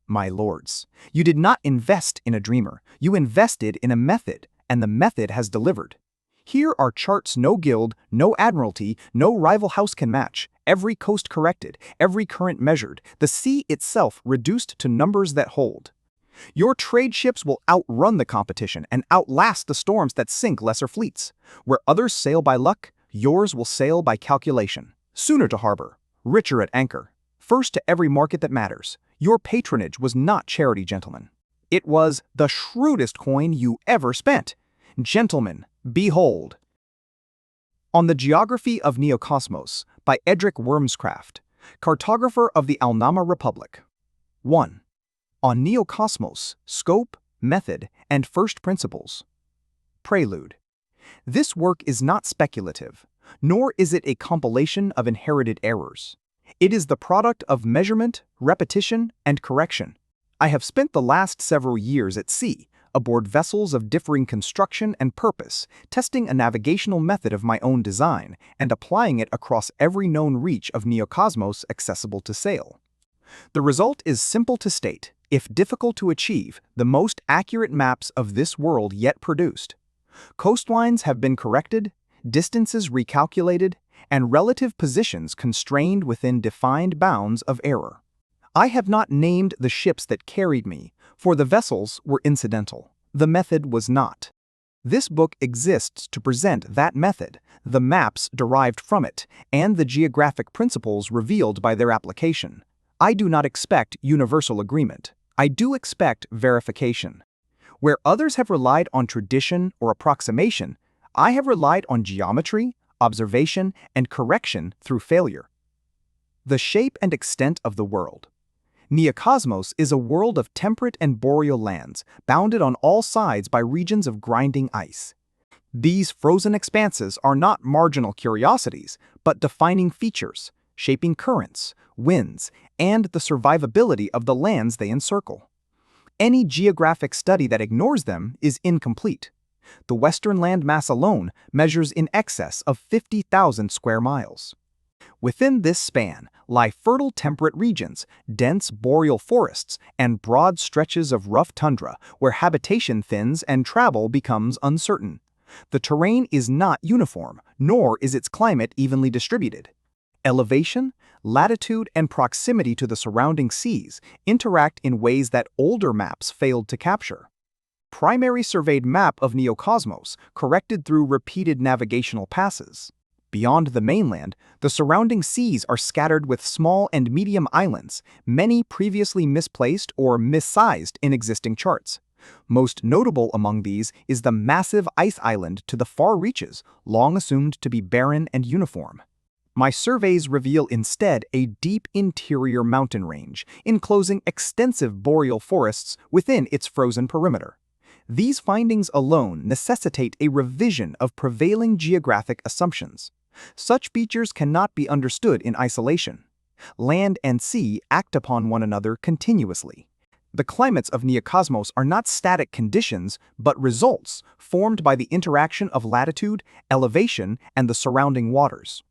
my lords. You did not invest in a dreamer, you invested in a method, and the method has delivered. Here are charts no guild, no admiralty, no rival house can match, every coast corrected, every current measured, the sea itself reduced to numbers that hold. Your trade ships will outrun the competition and outlast the storms that sink lesser fleets. Where others sail by luck, yours will sail by calculation. Sooner to harbor, richer at anchor, first to every market that matters. Your patronage was not charity, gentlemen. It was the shrewdest coin you ever spent. Gentlemen, behold. On the Geography of Neokosmos by Eadric Wyrmscraft, cartographer of the Alnhama Republic. 1. On Neokosmos, Scope, Method, and First Principles. Prelude. This work is not speculative, nor is it a compilation of inherited errors. It is the product of measurement, repetition, and correction. I have spent the last several years at sea, aboard vessels of differing construction and purpose, testing a navigational method of my own design and applying it across every known reach of Neokosmos accessible to sail. The result is simple to state, if difficult to achieve, the most accurate maps of this world yet produced. Coastlines have been corrected, distances recalculated, and relative positions constrained within defined bounds of error. I have not named the ships that carried me, for the vessels were incidental. The method was not. This book exists to present that method, the maps derived from it, and the geographic principles revealed by their application. I do not expect universal agreement. I do expect verification. Where others have relied on tradition or approximation, I have relied on geometry, observation, and correction through failure. The shape and extent of the world. Neokosmos is a world of temperate and boreal lands, bounded on all sides by regions of grinding ice. These frozen expanses are not marginal curiosities, but defining features, shaping currents, winds, and the survivability of the lands they encircle. Any geographic study that ignores them is incomplete. The western landmass alone measures in excess of 50,000 square miles. Within this span lie fertile temperate regions, dense boreal forests, and broad stretches of rough tundra where habitation thins and travel becomes uncertain. The terrain is not uniform, nor is its climate evenly distributed. Elevation, latitude, and proximity to the surrounding seas interact in ways that older maps failed to capture. Primary surveyed map of Neokosmos, corrected through repeated navigational passes. Beyond the mainland, the surrounding seas are scattered with small and medium islands, many previously misplaced or missized in existing charts. Most notable among these is the massive ice island to the far reaches, long assumed to be barren and uniform. My surveys reveal instead a deep interior mountain range, enclosing extensive boreal forests within its frozen perimeter. These findings alone necessitate a revision of prevailing geographic assumptions. Such features cannot be understood in isolation. Land and sea act upon one another continuously. The climates of Neokosmos are not static conditions, but results formed by the interaction of latitude, elevation, and the surrounding waters.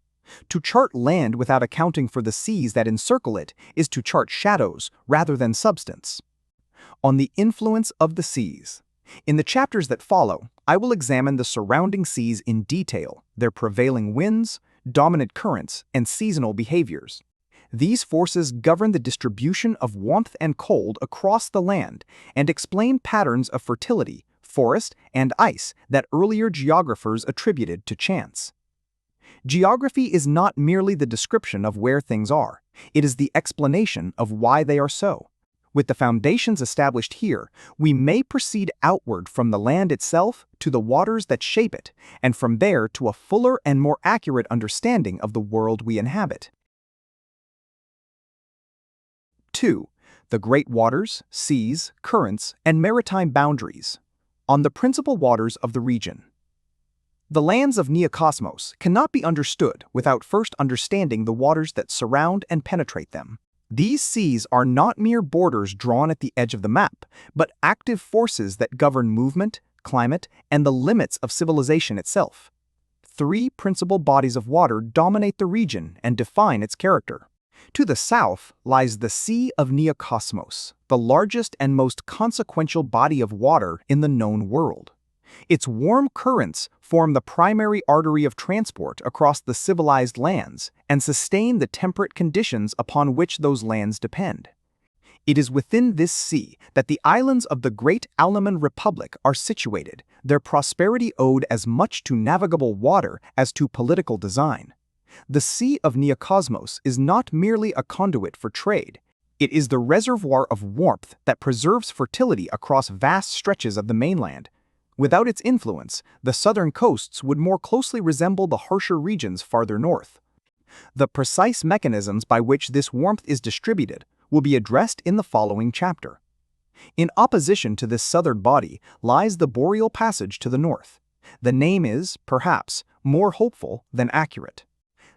To chart land without accounting for the seas that encircle it is to chart shadows rather than substance. On the influence of the seas. In the chapters that follow, I will examine the surrounding seas in detail, their prevailing winds, dominant currents, and seasonal behaviors. These forces govern the distribution of warmth and cold across the land and explain patterns of fertility, forest, and ice that earlier geographers attributed to chance. Geography is not merely the description of where things are, it is the explanation of why they are so. With the foundations established here, we may proceed outward from the land itself to the waters that shape it, and from there to a fuller and more accurate understanding of the world we inhabit. 2. The great waters, seas, currents, and maritime boundaries. On the principal waters of the region. The lands of Neokosmos cannot be understood without first understanding the waters that surround and penetrate them. These seas are not mere borders drawn at the edge of the map, but active forces that govern movement, climate, and the limits of civilization itself. Three principal bodies of water dominate the region and define its character. To the south lies the Sea of Neokosmos, the largest and most consequential body of water in the known world. Its warm currents form the primary artery of transport across the civilized lands and sustain the temperate conditions upon which those lands depend. It is within this sea that the islands of the great Alnhama Republic are situated, their prosperity owed as much to navigable water as to political design. The Sea of Neokosmos is not merely a conduit for trade. It is the reservoir of warmth that preserves fertility across vast stretches of the mainland. Without its influence, the southern coasts would more closely resemble the harsher regions farther north. The precise mechanisms by which this warmth is distributed will be addressed in the following chapter. In opposition to this southern body lies the Boreal Passage to the north. The name is, perhaps, more hopeful than accurate.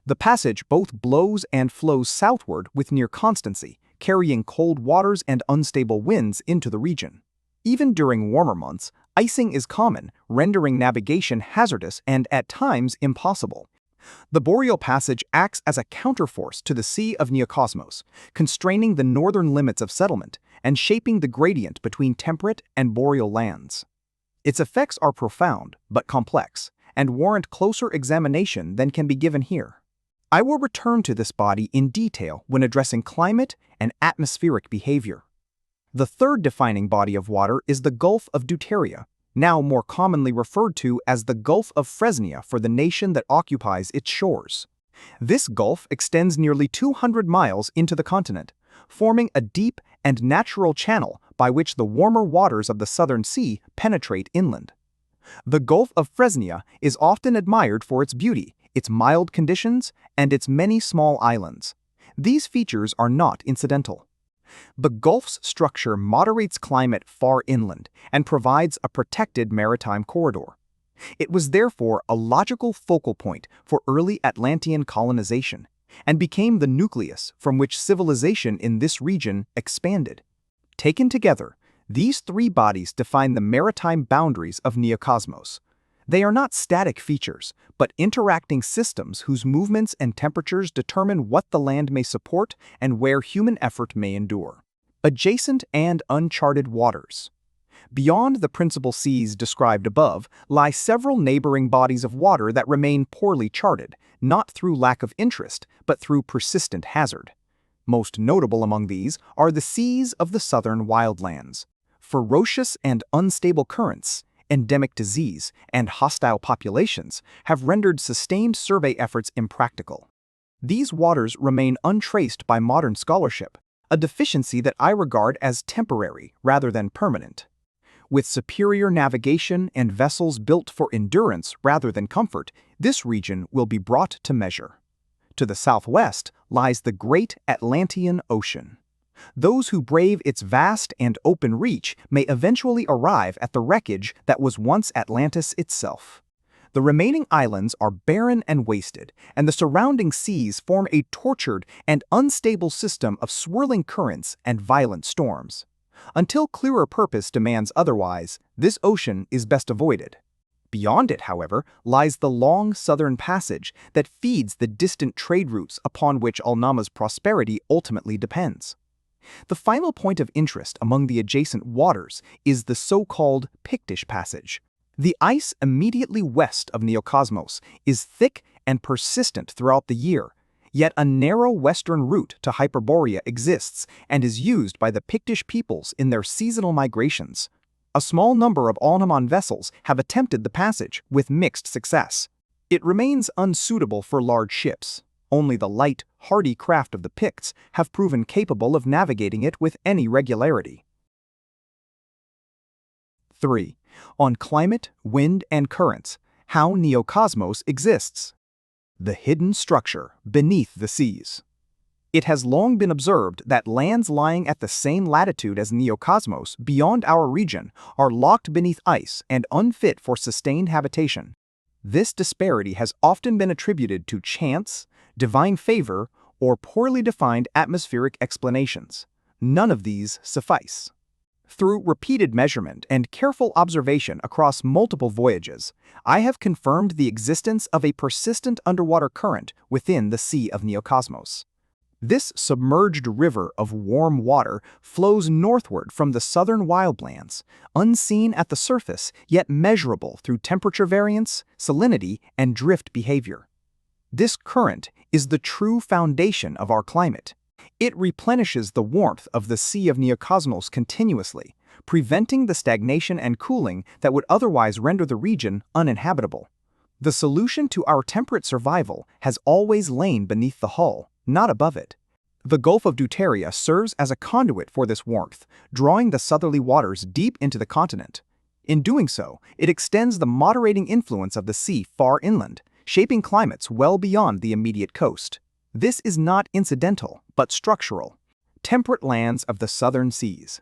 The passage both blows and flows southward with near constancy, carrying cold waters and unstable winds into the region. Even during warmer months, icing is common, rendering navigation hazardous and at times impossible. The Boreal Passage acts as a counterforce to the Sea of Neokosmos, constraining the northern limits of settlement and shaping the gradient between temperate and boreal lands. Its effects are profound but complex and warrant closer examination than can be given here. I will return to this body in detail when addressing climate and atmospheric behavior. The third defining body of water is the Gulf of Deuteria, now more commonly referred to as the Gulf of Fresnia for the nation that occupies its shores. This gulf extends nearly 200 miles into the continent, forming a deep and natural channel by which the warmer waters of the Southern Sea penetrate inland. The Gulf of Fresnia is often admired for its beauty, its mild conditions, and its many small islands. These features are not incidental. The Gulf's structure moderates climate far inland and provides a protected maritime corridor. It was therefore a logical focal point for early Atlantean colonization and became the nucleus from which civilization in this region expanded. Taken together, these three bodies define the maritime boundaries of Neokosmos. They are not static features, but interacting systems whose movements and temperatures determine what the land may support and where human effort may endure. Adjacent and uncharted waters. Beyond the principal seas described above lie several neighboring bodies of water that remain poorly charted, not through lack of interest, but through persistent hazard. Most notable among these are the seas of the southern wildlands. Ferocious and unstable currents, endemic disease, and hostile populations have rendered sustained survey efforts impractical. These waters remain untraced by modern scholarship, a deficiency that I regard as temporary rather than permanent. With superior navigation and vessels built for endurance rather than comfort, this region will be brought to measure. To the southwest lies the great Atlantean Ocean. Those who brave its vast and open reach may eventually arrive at the wreckage that was once Atlantis itself. The remaining islands are barren and wasted, and the surrounding seas form a tortured and unstable system of swirling currents and violent storms. Until clearer purpose demands otherwise, this ocean is best avoided. Beyond it, however, lies the long southern passage that feeds the distant trade routes upon which Alnhama's prosperity ultimately depends. The final point of interest among the adjacent waters is the so-called Pictish Passage. The ice immediately west of Neokosmos is thick and persistent throughout the year, yet a narrow western route to Hyperborea exists and is used by the Pictish peoples in their seasonal migrations. A small number of Alnhama vessels have attempted the passage with mixed success. It remains unsuitable for large ships. Only the light, hardy craft of the Picts have proven capable of navigating it with any regularity. 3. On climate, wind, and currents, how Neokosmos exists. The hidden structure beneath the seas. It has long been observed that lands lying at the same latitude as Neokosmos beyond our region are locked beneath ice and unfit for sustained habitation. This disparity has often been attributed to chance, divine favor, or poorly defined atmospheric explanations. None of these suffice. Through repeated measurement and careful observation across multiple voyages, I have confirmed the existence of a persistent underwater current within the Sea of Neokosmos. This submerged river of warm water flows northward from the southern wildlands, unseen at the surface yet measurable through temperature variance, salinity, and drift behavior. This current is the true foundation of our climate. It replenishes the warmth of the Sea of Neokosmos continuously, preventing the stagnation and cooling that would otherwise render the region uninhabitable. The solution to our temperate survival has always lain beneath the hull, not above it. The Gulf of Deuteria serves as a conduit for this warmth, drawing the southerly waters deep into the continent. In doing so, it extends the moderating influence of the sea far inland, shaping climates well beyond the immediate coast. This is not incidental, but structural. Temperate lands of the southern seas.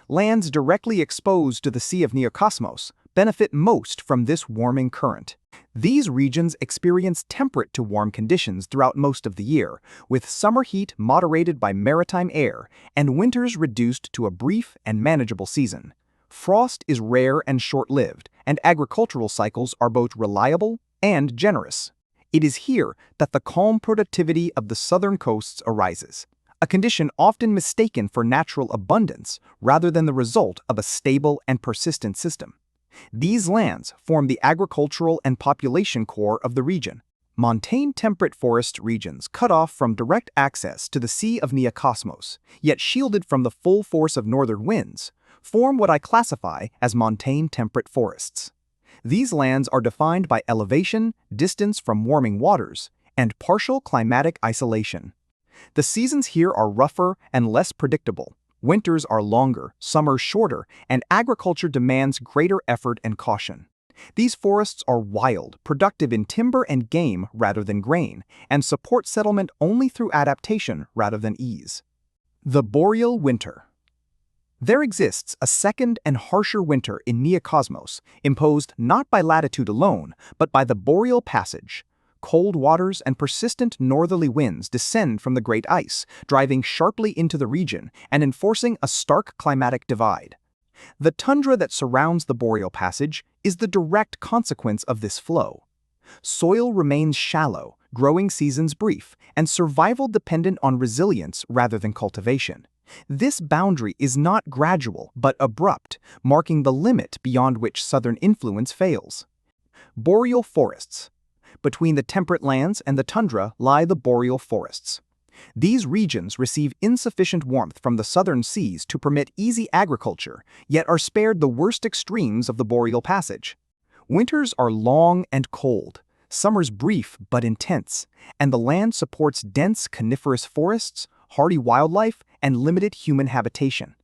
Lands directly exposed to the Sea of Neokosmos benefit most from this warming current. These regions experience temperate to warm conditions throughout most of the year, with summer heat moderated by maritime air and winters reduced to a brief and manageable season. Frost is rare and short-lived, and agricultural cycles are both reliable and generous. It is here that the calm productivity of the southern coasts arises, a condition often mistaken for natural abundance rather than the result of a stable and persistent system. These lands form the agricultural and population core of the region. Montane temperate forest regions cut off from direct access to the Sea of Neokosmos, yet shielded from the full force of northern winds, form what I classify as montane temperate forests. These lands are defined by elevation, distance from warming waters, and partial climatic isolation. The seasons here are rougher and less predictable. Winters are longer, summers shorter, and agriculture demands greater effort and caution. These forests are wild, productive in timber and game rather than grain, and support settlement only through adaptation rather than ease. The Boreal Winter. There exists a second and harsher winter in Neokosmos, imposed not by latitude alone, but by the Boreal Passage. Cold waters and persistent northerly winds descend from the great ice, driving sharply into the region and enforcing a stark climatic divide. The tundra that surrounds the Boreal Passage is the direct consequence of this flow. Soil remains shallow, growing seasons brief, and survival dependent on resilience rather than cultivation. This boundary is not gradual but abrupt, marking the limit beyond which southern influence fails. Boreal forests. Between the temperate lands and the tundra lie the boreal forests. These regions receive insufficient warmth from the southern seas to permit easy agriculture, yet are spared the worst extremes of the Boreal Passage. Winters are long and cold, summers brief but intense, and the land supports dense coniferous forests, hardy wildlife, and limited human habitation.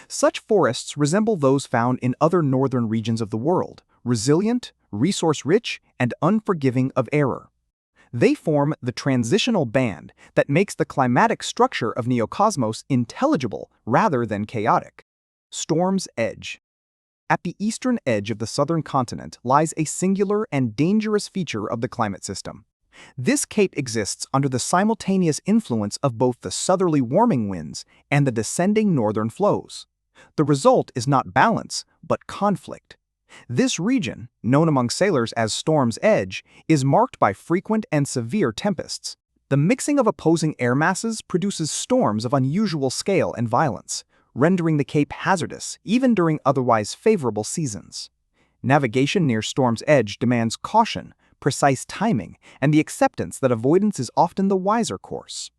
Such forests resemble those found in other northern regions of the world, resilient, resource-rich, and unforgiving of error. They form the transitional band that makes the climatic structure of Neokosmos intelligible rather than chaotic. Storm's Edge. At the eastern edge of the southern continent lies a singular and dangerous feature of the climate system. This cape exists under the simultaneous influence of both the southerly warming winds and the descending northern flows. The result is not balance, but conflict. This region, known among sailors as Storm's Edge, is marked by frequent and severe tempests. The mixing of opposing air masses produces storms of unusual scale and violence, rendering the cape hazardous even during otherwise favorable seasons. Navigation near Storm's Edge demands caution, precise timing, and the acceptance that avoidance is often the wiser course.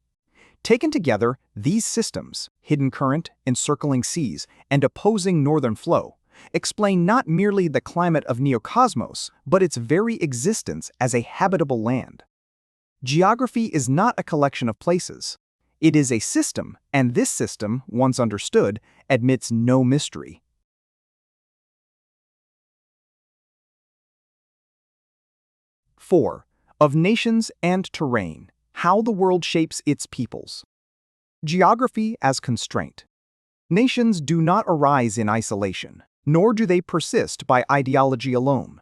Taken together, these systems, hidden current, encircling seas, and opposing northern flow, explain not merely the climate of Neokosmos, but its very existence as a habitable land. Geography is not a collection of places. It is a system, and this system, once understood, admits no mystery. 4. Of nations and terrain. How the world shapes its peoples. Geography as constraint. Nations do not arise in isolation, nor do they persist by ideology alone.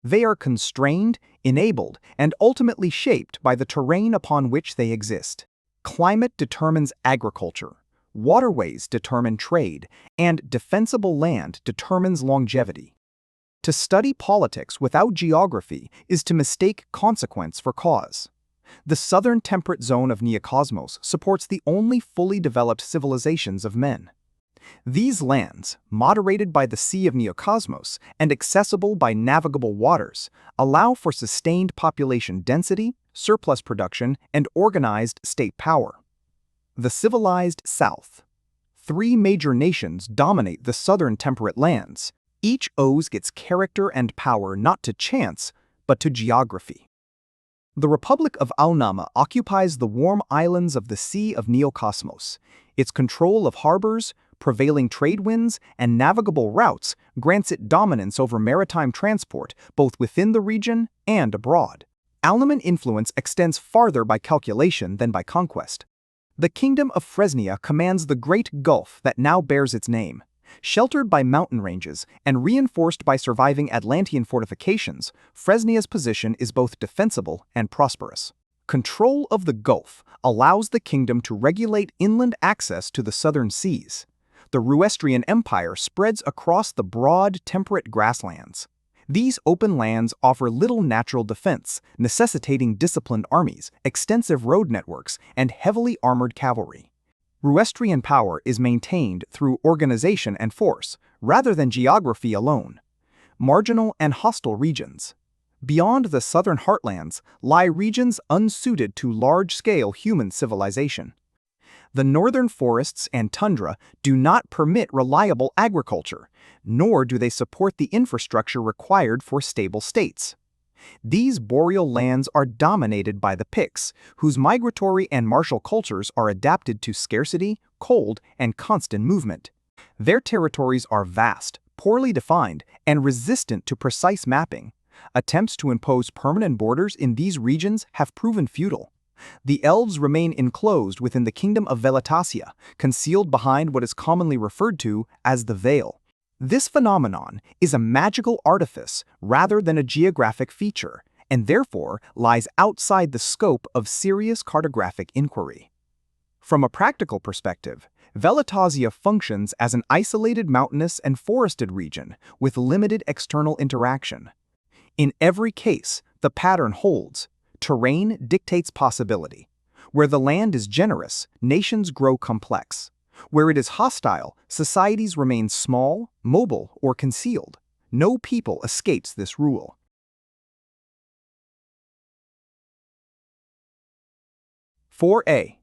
They are constrained, enabled, and ultimately shaped by the terrain upon which they exist. Climate determines agriculture, waterways determine trade, and defensible land determines longevity. To study politics without geography is to mistake consequence for cause. The southern temperate zone of Neokosmos supports the only fully developed civilizations of men. These lands, moderated by the Sea of Neokosmos and accessible by navigable waters, allow for sustained population density, surplus production, and organized state power. The civilized South. 3 major nations dominate the southern temperate lands. Each owes its character and power not to chance, but to geography. The Republic of Alnhama occupies the warm islands of the Sea of Neokosmos. Its control of harbors, prevailing trade winds, and navigable routes grants it dominance over maritime transport both within the region and abroad. Alnhaman influence extends farther by calculation than by conquest. The Kingdom of Fresnia commands the Great Gulf that now bears its name. Sheltered by mountain ranges and reinforced by surviving Atlantean fortifications, Fresnia's position is both defensible and prosperous. Control of the Gulf allows the kingdom to regulate inland access to the southern seas. The Ruestrian Empire spreads across the broad, temperate grasslands. These open lands offer little natural defense, necessitating disciplined armies, extensive road networks, and heavily armored cavalry. Ruestrian power is maintained through organization and force, rather than geography alone. Marginal and hostile regions. Beyond the southern heartlands lie regions unsuited to large-scale human civilization. The northern forests and tundra do not permit reliable agriculture, nor do they support the infrastructure required for stable states. These boreal lands are dominated by the Picts, whose migratory and martial cultures are adapted to scarcity, cold, and constant movement. Their territories are vast, poorly defined, and resistant to precise mapping. Attempts to impose permanent borders in these regions have proven futile. The elves remain enclosed within the kingdom of Velatasia, concealed behind what is commonly referred to as the Veil. This phenomenon is a magical artifice rather than a geographic feature, and therefore lies outside the scope of serious cartographic inquiry. From a practical perspective, Velatasia functions as an isolated mountainous and forested region with limited external interaction. In every case, the pattern holds. Terrain dictates possibility. Where the land is generous, nations grow complex. Where it is hostile, societies remain small, mobile, or concealed. No people escapes this rule. (4a)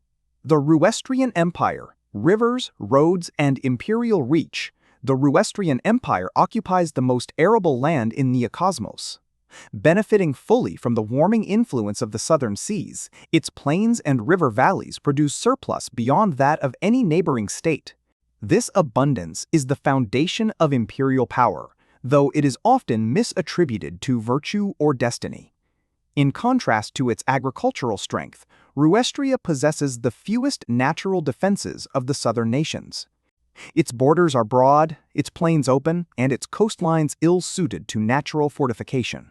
The Ruestrian Empire, rivers, roads, and imperial reach. The Ruestrian Empire occupies the most arable land in Neokosmos. Benefiting fully from the warming influence of the southern seas, its plains and river valleys produce surplus beyond that of any neighboring state. This abundance is the foundation of imperial power, though it is often misattributed to virtue or destiny. In contrast to its agricultural strength, Ruestria possesses the fewest natural defenses of the southern nations. Its borders are broad, its plains open, and its coastlines ill-suited to natural fortification.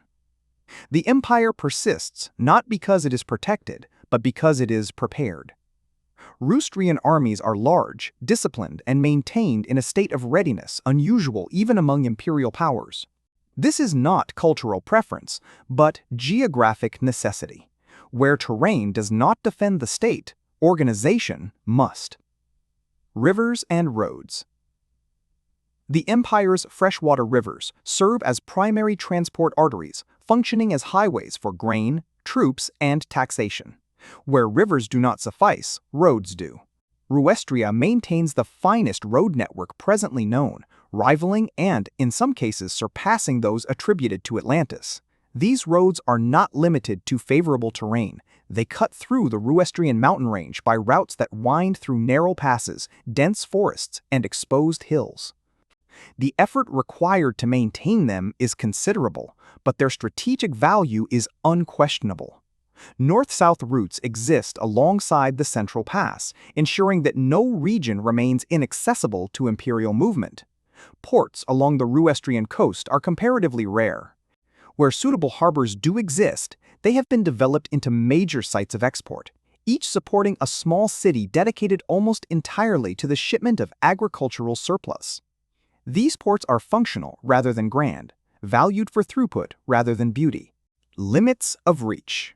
The empire persists not because it is protected, but because it is prepared. Ruestrian armies are large, disciplined, and maintained in a state of readiness unusual even among imperial powers. This is not cultural preference, but geographic necessity. Where terrain does not defend the state, organization must. Rivers and roads. The empire's freshwater rivers serve as primary transport arteries, functioning as highways for grain, troops, and taxation. Where rivers do not suffice, roads do. Ruestria maintains the finest road network presently known, rivaling and, in some cases, surpassing those attributed to Atlantis. These roads are not limited to favorable terrain. They cut through the Ruestrian mountain range by routes that wind through narrow passes, dense forests, and exposed hills. The effort required to maintain them is considerable, but their strategic value is unquestionable. North-south routes exist alongside the central pass, ensuring that no region remains inaccessible to imperial movement. Ports along the Ruestrian coast are comparatively rare. Where suitable harbors do exist, they have been developed into major sites of export, each supporting a small city dedicated almost entirely to the shipment of agricultural surplus. These ports are functional rather than grand, valued for throughput rather than beauty. Limits of reach.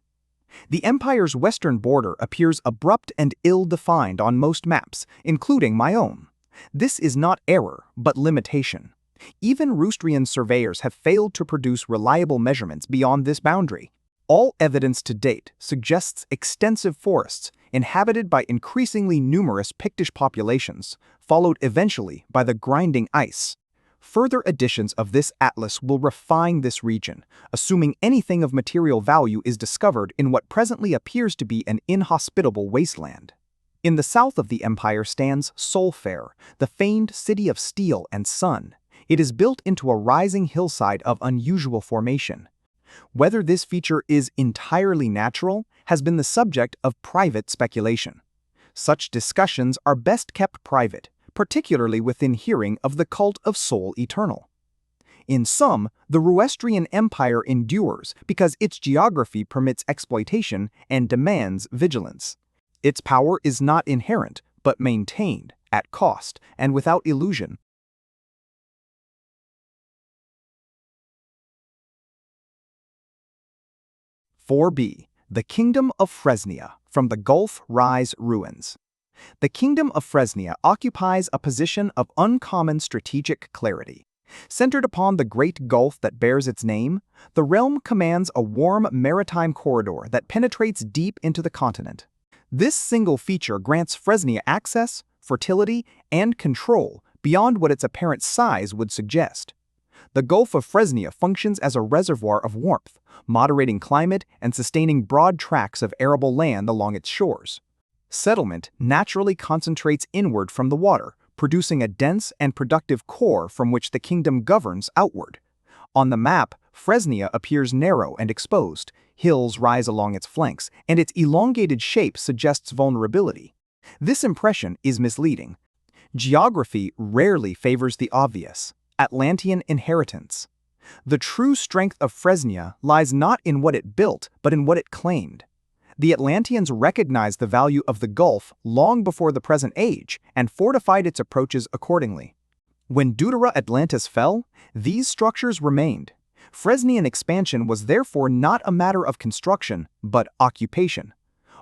The Empire's western border appears abrupt and ill-defined on most maps, including my own. This is not error, but limitation. Even Ruestrian surveyors have failed to produce reliable measurements beyond this boundary. All evidence to date suggests extensive forests inhabited by increasingly numerous Pictish populations, followed eventually by the grinding ice. Further editions of this atlas will refine this region, assuming anything of material value is discovered in what presently appears to be an inhospitable wasteland. In the south of the Empire stands Solfair, the famed city of steel and sun. It is built into a rising hillside of unusual formation. Whether this feature is entirely natural has been the subject of private speculation. Such discussions are best kept private, particularly within hearing of the cult of Soul Eternal. In sum, the Ruestrian Empire endures because its geography permits exploitation and demands vigilance. Its power is not inherent, but maintained, at cost, and without illusion. (4b) The Kingdom of Fresnia, from the Gulf Rise Ruins. The Kingdom of Fresnia occupies a position of uncommon strategic clarity. Centered upon the great gulf that bears its name, the realm commands a warm maritime corridor that penetrates deep into the continent. This single feature grants Fresnia access, fertility, and control beyond what its apparent size would suggest. The Gulf of Fresnia functions as a reservoir of warmth, moderating climate and sustaining broad tracts of arable land along its shores. Settlement naturally concentrates inward from the water, producing a dense and productive core from which the kingdom governs outward. On the map, Fresnia appears narrow and exposed, hills rise along its flanks, and its elongated shape suggests vulnerability. This impression is misleading. Geography rarely favors the obvious. Atlantean inheritance. The true strength of Fresnia lies not in what it built, but in what it claimed. The Atlanteans recognized the value of the Gulf long before the present age and fortified its approaches accordingly. When Deutera Atlantis fell, these structures remained. Fresnian expansion was therefore not a matter of construction, but occupation.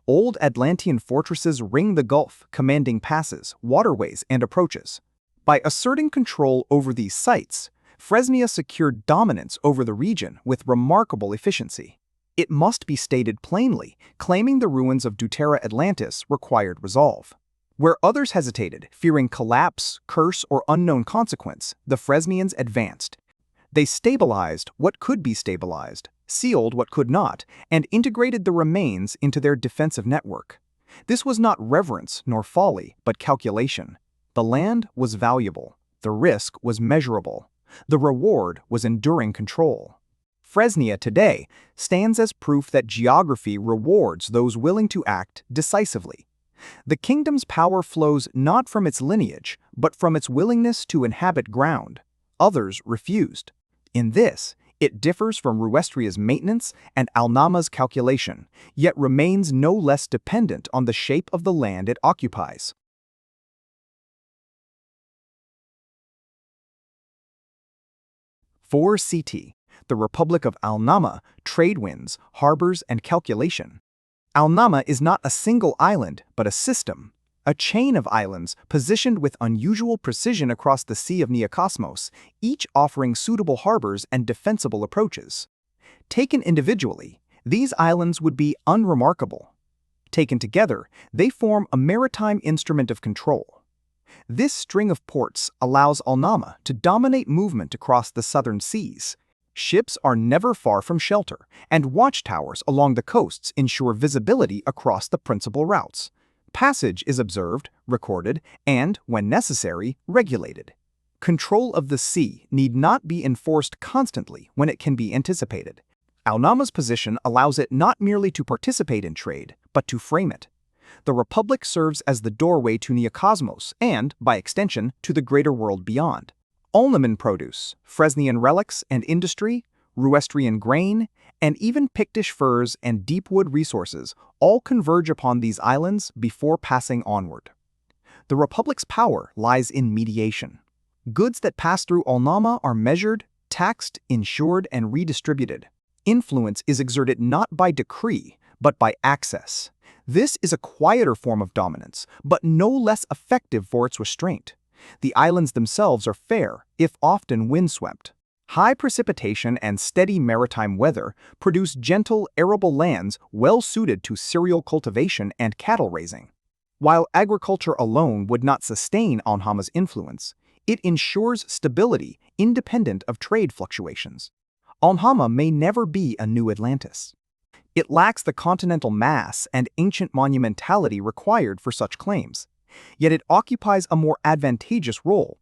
Old Atlantean fortresses ring the Gulf, commanding passes, waterways, and approaches. By asserting control over these sites, Fresnia secured dominance over the region with remarkable efficiency. It must be stated plainly, claiming the ruins of Deutera Atlantis required resolve. Where others hesitated, fearing collapse, curse, or unknown consequence, the Fresnians advanced. They stabilized what could be stabilized, sealed what could not, and integrated the remains into their defensive network. This was not reverence nor folly, but calculation. The land was valuable. The risk was measurable. The reward was enduring control. Fresnia today stands as proof that geography rewards those willing to act decisively. The kingdom's power flows not from its lineage, but from its willingness to inhabit ground. Others refused. In this, it differs from Ruestria's maintenance and Alnhama's calculation, yet remains no less dependent on the shape of the land it occupies. (4 CT) The Republic of Alnhama, trade winds, harbors, and calculation. Alnhama is not a single island, but a system, a chain of islands positioned with unusual precision across the Sea of Neokosmos, each offering suitable harbors and defensible approaches. Taken individually, these islands would be unremarkable. Taken together, they form a maritime instrument of control. This string of ports allows Alnhama to dominate movement across the southern seas. Ships are never far from shelter, and watchtowers along the coasts ensure visibility across the principal routes. Passage is observed, recorded, and, when necessary, regulated. Control of the sea need not be enforced constantly when it can be anticipated. Alnhama's position allows it not merely to participate in trade, but to frame it. The Republic serves as the doorway to Neokosmos and, by extension, to the greater world beyond. Alnhaman produce, Fresnian relics and industry, Ruestrian grain, and even Pictish furs and deepwood resources all converge upon these islands before passing onward. The Republic's power lies in mediation. Goods that pass through Alnhama are measured, taxed, insured, and redistributed. Influence is exerted not by decree, but by access. This is a quieter form of dominance, but no less effective for its restraint. The islands themselves are fair, if often windswept. High precipitation and steady maritime weather produce gentle, arable lands well suited to cereal cultivation and cattle raising. While agriculture alone would not sustain Alnhama's influence, it ensures stability independent of trade fluctuations. Alnhama may never be a new Atlantis. It lacks the continental mass and ancient monumentality required for such claims, yet it occupies a more advantageous role.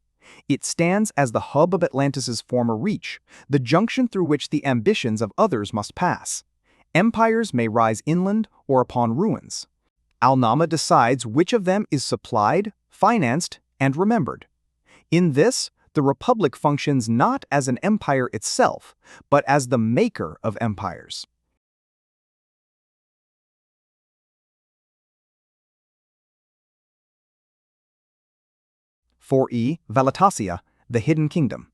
It stands as the hub of Atlantis's former reach, the junction through which the ambitions of others must pass. Empires may rise inland or upon ruins. Alnhama decides which of them is supplied, financed, and remembered. In this, the Republic functions not as an empire itself, but as the maker of empires. Velatasia, the Hidden Kingdom.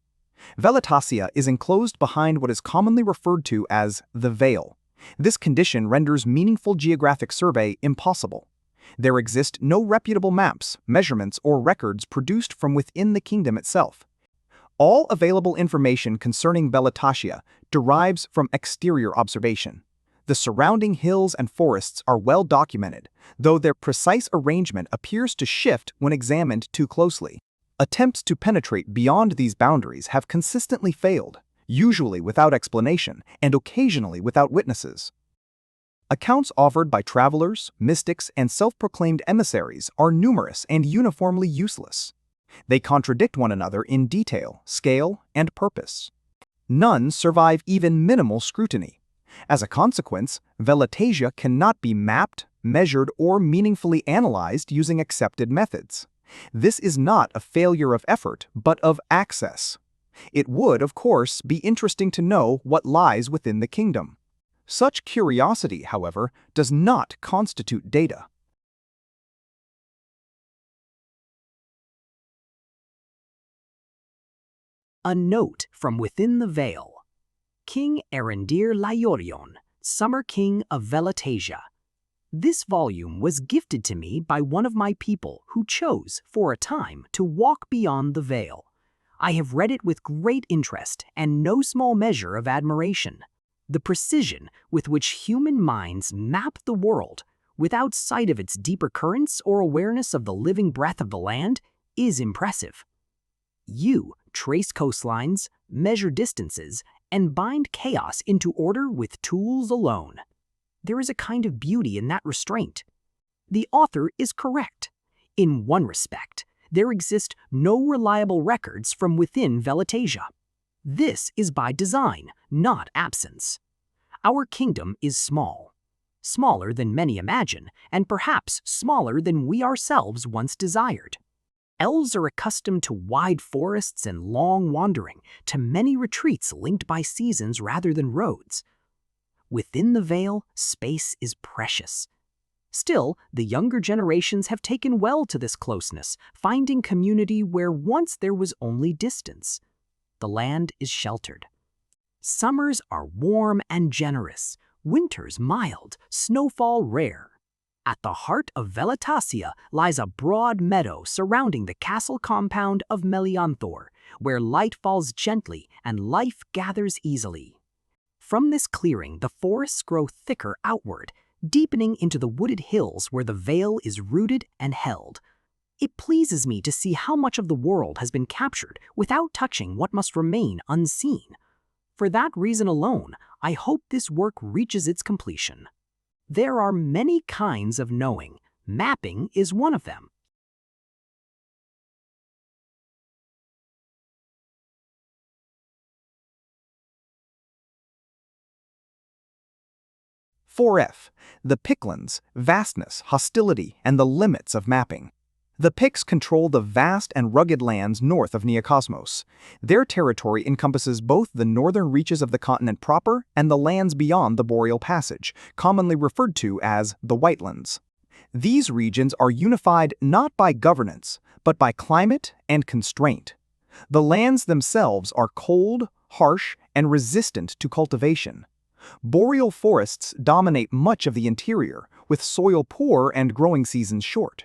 Velatasia is enclosed behind what is commonly referred to as the Veil. This condition renders meaningful geographic survey impossible. There exist no reputable maps, measurements, or records produced from within the kingdom itself. All available information concerning Velatasia derives from exterior observation. The surrounding hills and forests are well documented, though their precise arrangement appears to shift when examined too closely. Attempts to penetrate beyond these boundaries have consistently failed, usually without explanation and occasionally without witnesses. Accounts offered by travelers, mystics, and self-proclaimed emissaries are numerous and uniformly useless. They contradict one another in detail, scale, and purpose. None survive even minimal scrutiny. As a consequence, Velatasia cannot be mapped, measured, or meaningfully analyzed using accepted methods. This is not a failure of effort, but of access. It would, of course, be interesting to know what lies within the kingdom. Such curiosity, however, does not constitute data. A note from within the veil. King Erendir Laiorion, Summer King of Velatasia. This volume was gifted to me by one of my people who chose, for a time, to walk beyond the veil. I have read it with great interest and no small measure of admiration. The precision with which human minds map the world, without sight of its deeper currents or awareness of the living breath of the land, is impressive. You trace coastlines, measure distances, and bind chaos into order with tools alone. There is a kind of beauty in that restraint. The author is correct. In one respect, there exist no reliable records from within Velatasia. This is by design, not absence. Our kingdom is small. Smaller than many imagine, and perhaps smaller than we ourselves once desired. Elves are accustomed to wide forests and long wandering, to many retreats linked by seasons rather than roads. Within the veil, space is precious. Still, the younger generations have taken well to this closeness, finding community where once there was only distance. The land is sheltered. Summers are warm and generous, winters mild, snowfall rare. At the heart of Velatasia lies a broad meadow surrounding the castle compound of Melianthor, where light falls gently and life gathers easily. From this clearing, the forests grow thicker outward, deepening into the wooded hills where the veil is rooted and held. It pleases me to see how much of the world has been captured without touching what must remain unseen. For that reason alone, I hope this work reaches its completion. There are many kinds of knowing. Mapping is one of them. The Pictlands, Vastness, Hostility, and the Limits of Mapping. The Picts control the vast and rugged lands north of Neokosmos. Their territory encompasses both the northern reaches of the continent proper and the lands beyond the Boreal Passage, commonly referred to as the Whitelands. These regions are unified not by governance, but by climate and constraint. The lands themselves are cold, harsh, and resistant to cultivation. Boreal forests dominate much of the interior, with soil poor and growing seasons short.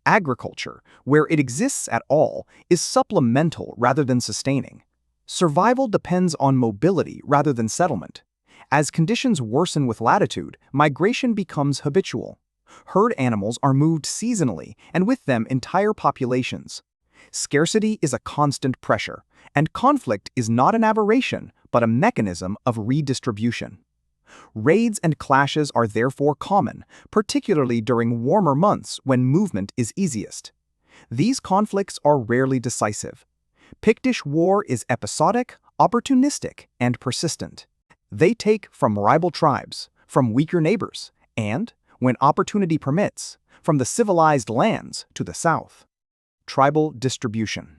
Agriculture, where it exists at all, is supplemental rather than sustaining. Survival depends on mobility rather than settlement. As conditions worsen with latitude, migration becomes habitual. Herd animals are moved seasonally, and with them entire populations. Scarcity is a constant pressure, and conflict is not an aberration, but a mechanism of redistribution. Raids and clashes are therefore common, particularly during warmer months when movement is easiest. These conflicts are rarely decisive. Pictish war is episodic, opportunistic, and persistent. They take from rival tribes, from weaker neighbors, and, when opportunity permits, from the civilized lands to the south. Tribal distribution.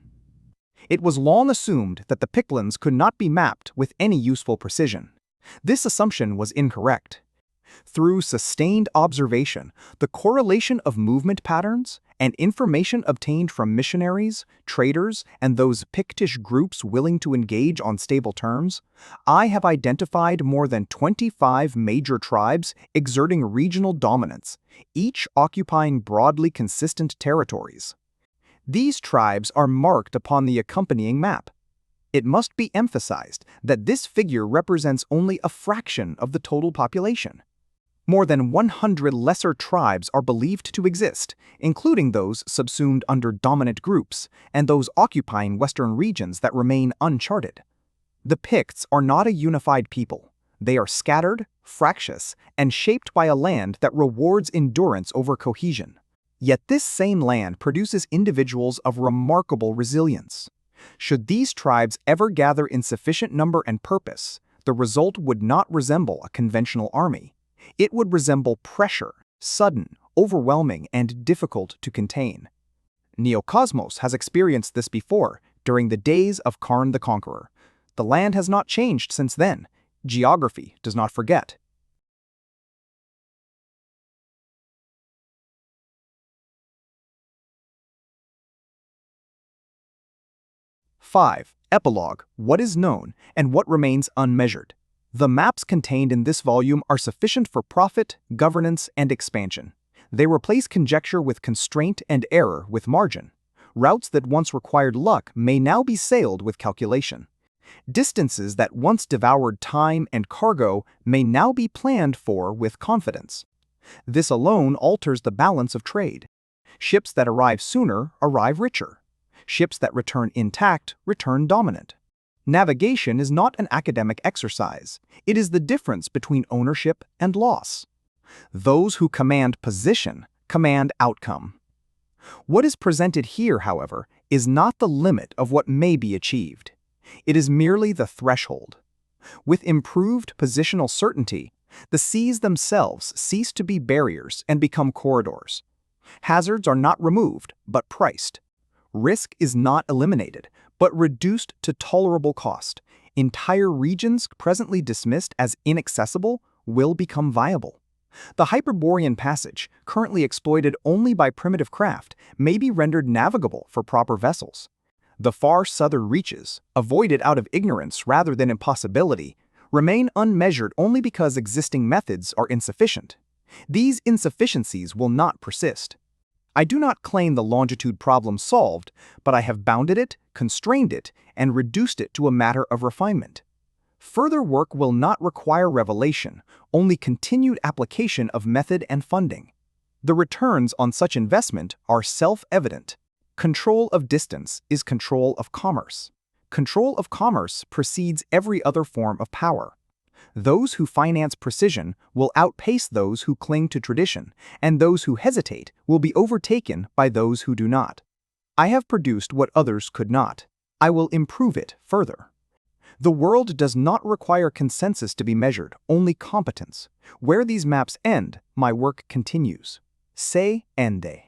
It was long assumed that the Pictlands could not be mapped with any useful precision. This assumption was incorrect. Through sustained observation, the correlation of movement patterns and information obtained from missionaries, traders, and those Pictish groups willing to engage on stable terms, I have identified more than 25 major tribes exerting regional dominance, each occupying broadly consistent territories. These tribes are marked upon the accompanying map. It must be emphasized that this figure represents only a fraction of the total population. More than 100 lesser tribes are believed to exist, including those subsumed under dominant groups and those occupying western regions that remain uncharted. The Picts are not a unified people. They are scattered, fractious, and shaped by a land that rewards endurance over cohesion. Yet this same land produces individuals of remarkable resilience. Should these tribes ever gather in sufficient number and purpose, the result would not resemble a conventional army. It would resemble pressure, sudden, overwhelming, and difficult to contain. Neokosmos has experienced this before, during the days of Karn the Conqueror. The land has not changed since then. Geography does not forget. Epilogue: What is known and what remains unmeasured. The maps contained in this volume are sufficient for profit, governance, and expansion. They replace conjecture with constraint and error with margin. Routes that once required luck may now be sailed with calculation. Distances that once devoured time and cargo may now be planned for with confidence. This alone alters the balance of trade. Ships that arrive sooner arrive richer. Ships that return intact return dominant. Navigation is not an academic exercise. It is the difference between ownership and loss. Those who command position command outcome. What is presented here, however, is not the limit of what may be achieved. It is merely the threshold. With improved positional certainty, the seas themselves cease to be barriers and become corridors. Hazards are not removed, but priced. Risk is not eliminated, but reduced to tolerable cost. Entire regions presently dismissed as inaccessible will become viable. The Hyperborean Passage, currently exploited only by primitive craft, may be rendered navigable for proper vessels. The far southern reaches, avoided out of ignorance rather than impossibility, remain unmeasured only because existing methods are insufficient. These insufficiencies will not persist. I do not claim the longitude problem solved, but I have bounded it, constrained it, and reduced it to a matter of refinement. Further work will not require revelation, only continued application of method and funding. The returns on such investment are self-evident. Control of distance is control of commerce. Control of commerce precedes every other form of power. Those who finance precision will outpace those who cling to tradition, and those who hesitate will be overtaken by those who do not. I have produced what others could not. I will improve it further. The world does not require consensus to be measured, only competence. Where these maps end, my work continues. Se ende.